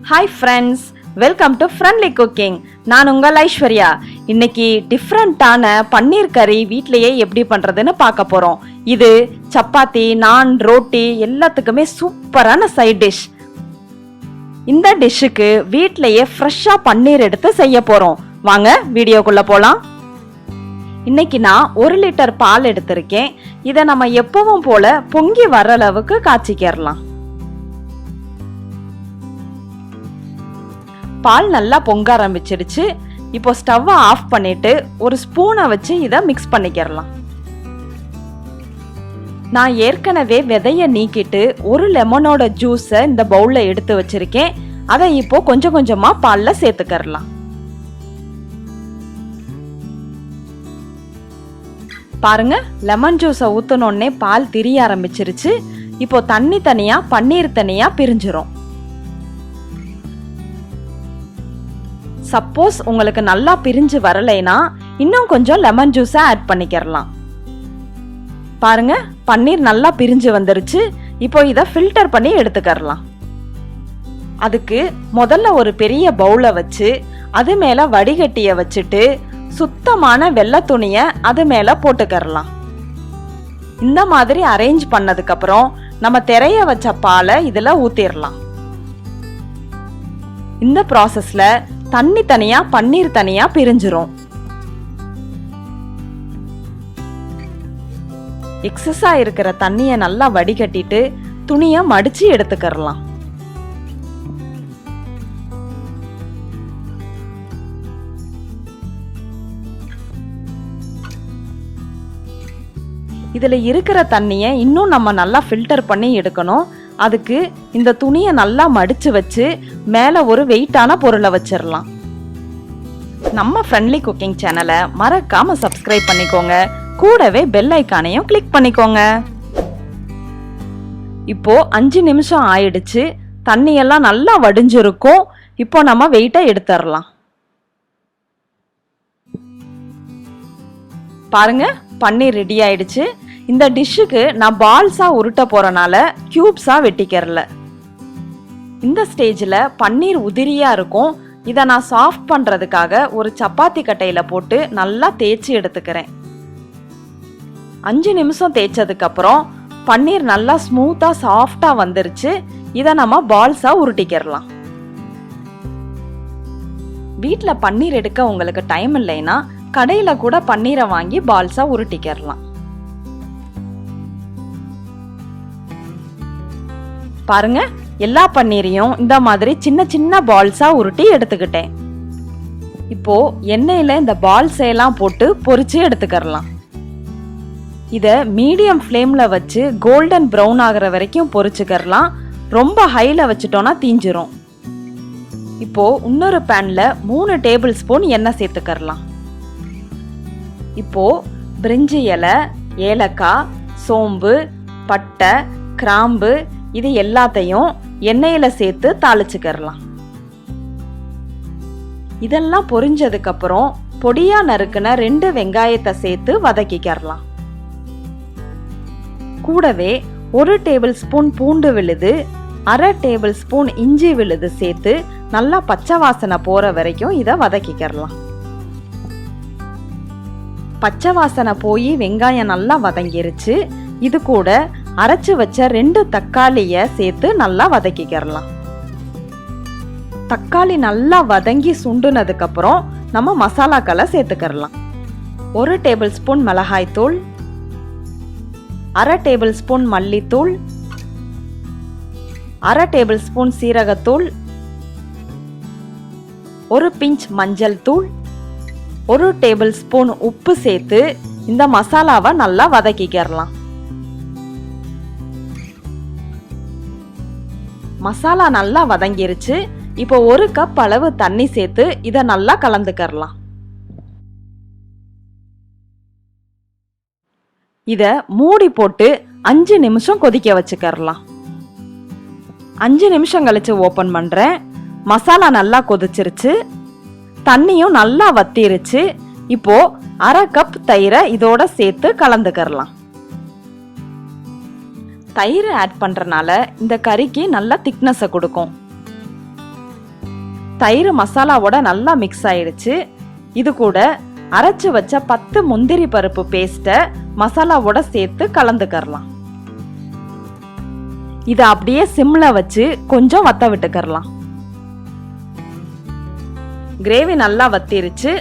Hi friends, welcome to friendly cooking. நான் உங்கள் ஐஸ்வர்யா. இன்னைக்கு டிஃப்ரெண்ட்டான பன்னீர் கறி வீட்லேயே எப்படி பண்ணுறதுன்னு பார்க்க போகிறோம். இது சப்பாத்தி, நான், ரோட்டி எல்லாத்துக்குமே சூப்பரான சைட் டிஷ். இந்த டிஷ்ஷுக்கு வீட்லேயே ஃப்ரெஷ்ஷாக பன்னீர் எடுத்து செய்ய போகிறோம். வாங்க வீடியோக்குள்ளே போகலாம். இன்னைக்கு நான் 1 லிட்டர் பால் எடுத்திருக்கேன். இதை நம்ம எப்பவும் போல பொங்கி வர்ற அளவுக்கு காய்ச்சிக்கிறலாம். பால் நல்லா பொங்க ஆரம்பிச்சிடுச்சு. இப்போ ஸ்டவ்வை ஆஃப் பண்ணிட்டு ஒரு ஸ்பூனை வச்சு இதை மிக்ஸ் பண்ணிக்கிறலாம். நான் ஏற்கனவே விதைய நீக்கிட்டு ஒரு லெமனோட ஜூஸை இந்த பவுல்ல எடுத்து வச்சிருக்கேன். அதை இப்போ கொஞ்சம் கொஞ்சமா பால்ல சேர்த்துக்கிறலாம். பாருங்க, லெமன் ஜூஸை ஊத்தனோடனே பால் திரிய ஆரம்பிச்சிருச்சு. இப்போ தண்ணி தனியா பன்னீர் தனியா பிரிஞ்சிரும். சப்போஸ் உங்களுக்கு நல்லா பிரிஞ்சு வரலைனா இன்னும் கொஞ்சம் லெமன் ஜூஸை ஆட் பண்ணிக்கிறலாம். பாருங்க, பன்னீர் நல்லா பிரிஞ்சு வந்துருச்சு. இப்போ இதை ஃபில்டர் பண்ணி எடுத்துக்கிறலாம். அதுக்கு முதல்ல ஒரு பெரிய பவுலை வச்சு அது மேல வடிகட்டிய வச்சுட்டு சுத்தமான வெள்ளை துணியை அது மேல போட்டுக்கிறலாம். இந்த மாதிரி அரேஞ்ச் பண்ணதுக்கு அப்புறம் நம்ம திரைய வச்ச பாலை இதுல ஊத்திரலாம். இந்த ப்ராசஸ்ல தண்ணி தனியா பன்னீர் தனியா பிரிஞ்சிரும். எக்ஸஸா இருக்கிற தண்ணிய நல்லா வடிகட்டிட்டு துணிய மடிச்சு எடுத்துக்கிறலாம். இதுல இருக்கிற தண்ணிய இன்னும் நம்ம நல்லா ஃபில்டர் பண்ணி எடுக்கணும். அதுக்கு இந்த துணியை நல்லா மடிச்சு வச்சு மேல ஒரு வெயிட்டான பொருளை வச்சிடலாம். நம்ம ஃப்ரெண்ட்லி குக்கிங் சேனலை மறக்காம சப்ஸ்கிரைப் பண்ணிக்கோங்க. கூடவே பெல் ஐக்கானையும் கிளிக் பண்ணிக்கோங்க. இப்போ 5 நிமிஷம் ஆயிடுச்சு. தண்ணியெல்லாம் நல்லா வடிஞ்சிருக்கும். இப்போ நம்ம வெயிட்டை எடுத்துடலாம். பாருங்க, பன்னீர் ரெடி ஆயிடுச்சு. இந்த டிஷ்ஷுக்கு நான் பால்ஸா உருட்ட போறனால கியூப்ஸா வெட்டிக்கிறல. இந்த ஸ்டேஜில் பன்னீர் உதிரியா இருக்கும். இதை நான் சாஃப்ட் பண்றதுக்காக ஒரு சப்பாத்தி கட்டையில போட்டு நல்லா தேய்ச்சி எடுத்துக்கிறேன். 5 நிமிஷம் தேய்ச்சதுக்கு அப்புறம் பன்னீர் நல்லா ஸ்மூத்தா சாஃப்டா வந்துருச்சு. இதை நம்ம பால்ஸா உருட்டிக்கிறலாம். வீட்டில் பன்னீர் எடுக்க உங்களுக்கு டைம் இல்லைன்னா கடையில கூட பன்னீரை வாங்கி பால்ஸா உருட்டிக்கிறலாம். பாருங்க, எல்லா பன்னீரையும் இந்த மாதிரி சின்ன சின்ன பால்ஸா உருட்டி எடுத்துக்கிட்டேன். இப்போ எண்ணெயில இந்த பால்ஸ் எல்லாம் போட்டு பொரிச்சு எடுத்துக்கிறலாம். இத மீடியம் ஃப்ளேம்ல வச்சு கோல்டன் ப்ரௌன் ஆகிற வரைக்கும் பொரிச்சுக்கிறலாம். ரொம்ப ஹைல வச்சுட்டோம்னா தீஞ்சிரும். இப்போ இன்னொரு பேன்ல 3 டேபிள் ஸ்பூன் எண்ணெய் சேர்த்துக்கிறலாம். இப்போ பிரிஞ்சி இலை, ஏலக்காய், சோம்பு, பட்டை, கிராம்பு இது எல்லாத்தையும் எண்ணெயில சேர்த்து தாளிச்சுக்கிறலாம். இதெல்லாம் பொரிஞ்சதுக்கு அப்புறம் பொடியா நறுக்குன 2 வெங்காயத்தை சேர்த்து வதக்கிக்கிறலாம். கூடவே 1 டேபிள் ஸ்பூன் பூண்டு விழுது, 1/2 டேபிள் ஸ்பூன் இஞ்சி விழுது சேர்த்து நல்லா பச்சை வாசனை போற வரைக்கும் இதை வதக்கிக்கிறலாம். பச்சை வாசனை போய் வெங்காயம் நல்லா வதங்கிருச்சு. இது கூட அரைச்சு வச்ச 2 தக்காளிய சேர்த்து நல்லா வதக்கிக்கிறலாம். தக்காளி நல்லா வதங்கி சுண்டுனதுக்கு அப்புறம் நம்ம மசாலாக்களை சேர்த்துக்கிறலாம். 1 டேபிள் ஸ்பூன் மிளகாய் தூள், 1/2 டேபிள் ஸ்பூன் மல்லித்தூள், 1/2 டேபிள் ஸ்பூன் சீரகத்தூள், 1 பிஞ்ச் மஞ்சள் தூள், 1 டேபிள் ஸ்பூன் உப்பு சேர்த்து இந்த மசாலாவை நல்லா வதக்கிக்கிறலாம். மசாலா நல்லா வதங்கிருச்சு. இப்போ 1 கப் அளவு தண்ணி சேர்த்து இதை நல்லா கலந்துக்கிறலாம். இத மூடி போட்டு 5 நிமிஷம் கொதிக்க வச்சுக்கிறலாம். 5 நிமிஷம் கழிச்சு ஓபன் பண்றேன். மசாலா நல்லா கொதிச்சிருச்சு. தண்ணியும் நல்லா வத்திருச்சு. இப்போ 1/2 கப் தயிரை இதோட சேர்த்து கலந்துக்கிறலாம். தயிர் ஆட் பண்றனால இந்த கறிக்கு நல்ல திக்னஸை கொடுக்கும். தயிர் மசாலாவோட நல்லா மிக்ஸ் ஆயிடுச்சு. இது கூட அரைச்சு வச்ச 10 முந்திரி பருப்பு பேஸ்ட்டை மசாலாவோட சேர்த்து கலந்துக்கறலாம். இதை அப்படியே சிம்ல வச்சு கொஞ்சம் வத்த விட்டுக்கறலாம். கிரேவி நல்லா வத்திருச்சு.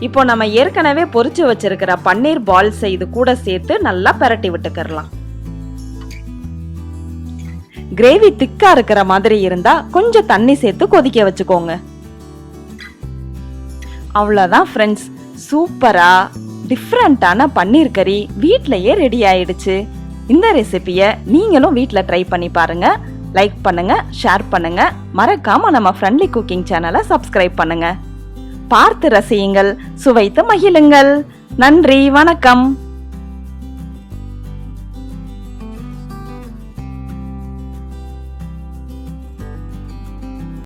இப்போ நம்ம ஏற்கனவே பொரிச்சு வச்சிருக்கிற பன்னீர் பால்ஸை இது கூட சேர்த்து நல்லா பிரட்டி விட்டுக்கறலாம். கிரேவி திக்கா இருக்கிற மாதிரி இருந்தா கொஞ்சம் தண்ணி சேர்த்து கொதிக்க வச்சுக்கோங்க. அவ்வளவுதான் ஃப்ரெண்ட்ஸ், சூப்பரா டிஃப்ரெண்டான பன்னீர் கறி வீட்லயே ரெடி ஆயிடுச்சு. இந்த ரெசிபியை நீங்களும் வீட்ல ட்ரை பண்ணி பாருங்க. லைக் பண்ணுங்க, ஷேர் பண்ணுங்க, மறக்காம நம்ம ஃப்ரெண்ட்லி குக்கிங் சேனலை சப்ஸ்கிரைப் பண்ணுங்க. பார்த்து ரசியுங்கள், சுவைத்து மகிழுங்கள். நன்றி, வணக்கம்.